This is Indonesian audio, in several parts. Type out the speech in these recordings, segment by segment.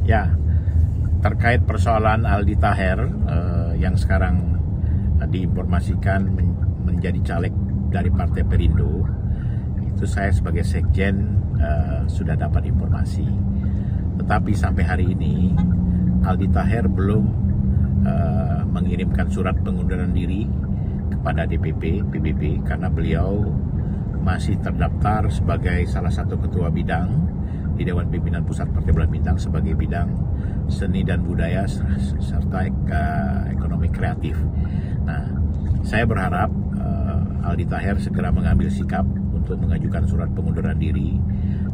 Ya, terkait persoalan Aldi Taher yang sekarang diinformasikan menjadi caleg dari Partai Perindo, itu saya sebagai sekjen sudah dapat informasi. Tetapi sampai hari ini Aldi Taher belum mengirimkan surat pengunduran diri kepada DPP PBB karena beliau masih terdaftar sebagai salah satu ketua bidang di Dewan Pimpinan Pusat Partai Bulan Bintang sebagai bidang seni dan budaya serta ekonomi kreatif. Nah, saya berharap Aldi Taher segera mengambil sikap untuk mengajukan surat pengunduran diri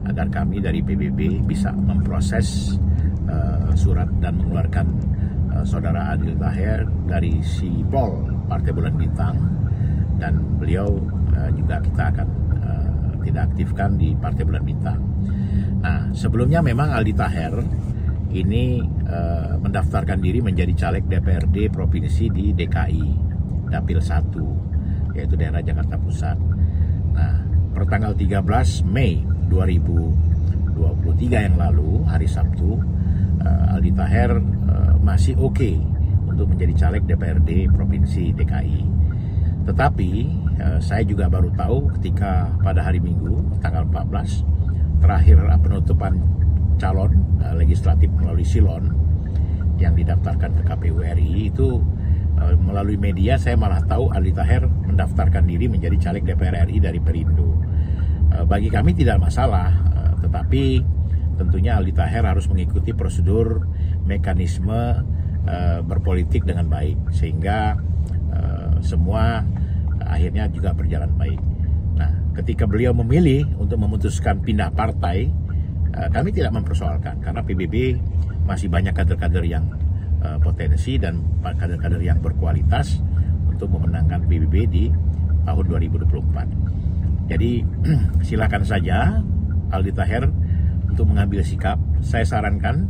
agar kami dari PBB bisa memproses surat dan mengeluarkan saudara Aldi Taher dari Sipol Partai Bulan Bintang, dan beliau juga kita akan tidak aktifkan di Partai Bulan Bintang. Nah, sebelumnya memang Aldi Taher ini mendaftarkan diri menjadi caleg DPRD Provinsi di DKI, Dapil 1, yaitu daerah Jakarta Pusat. Nah, pertanggal 13 Mei 2023 yang lalu, hari Sabtu, Aldi Taher masih oke untuk menjadi caleg DPRD Provinsi DKI. Tetapi saya juga baru tahu ketika pada hari Minggu, tanggal 14, terakhir penutupan calon legislatif melalui silon yang didaftarkan ke KPU RI, itu melalui media saya malah tahu Aldi Taher mendaftarkan diri menjadi caleg DPR RI dari Perindo. Bagi kami tidak masalah, tetapi tentunya Aldi Taher harus mengikuti prosedur mekanisme berpolitik dengan baik sehingga semua akhirnya juga berjalan baik. Nah, ketika beliau memilih untuk memutuskan pindah partai, kami tidak mempersoalkan karena PBB masih banyak kader-kader yang potensi dan kader-kader yang berkualitas untuk memenangkan PBB di tahun 2024. Jadi silakan saja Aldi Taher untuk mengambil sikap. Saya sarankan,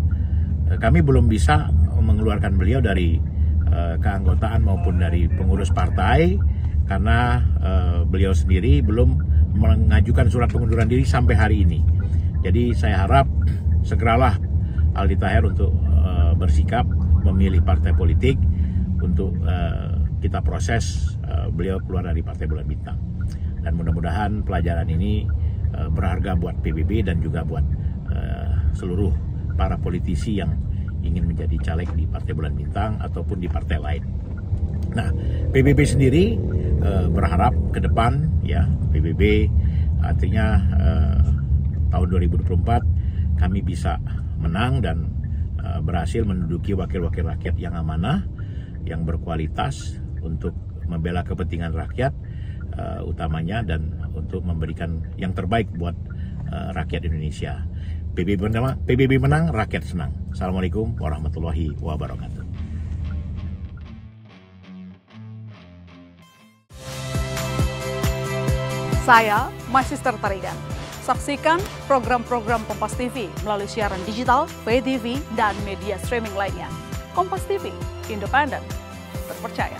kami belum bisa mengeluarkan beliau dari keanggotaan maupun dari pengurus partai karena beliau sendiri belum mengajukan surat pengunduran diri sampai hari ini. Jadi saya harap segeralah Aldi Taher untuk bersikap memilih partai politik untuk kita proses beliau keluar dari Partai Bulan Bintang. Dan mudah-mudahan pelajaran ini berharga buat PBB dan juga buat seluruh para politisi yang ingin menjadi caleg di Partai Bulan Bintang ataupun di partai lain. Nah, PBB sendiri berharap ke depan ya, PBB artinya tahun 2024 kami bisa menang dan berhasil menduduki wakil-wakil rakyat yang amanah, yang berkualitas untuk membela kepentingan rakyat utamanya dan untuk memberikan yang terbaik buat rakyat Indonesia. PBB menang, rakyat senang. Assalamualaikum warahmatullahi wabarakatuh. Saya Magister Tarigan. Saksikan program-program Kompas TV melalui siaran digital, pay TV, dan media streaming lainnya. Kompas TV, independen, terpercaya.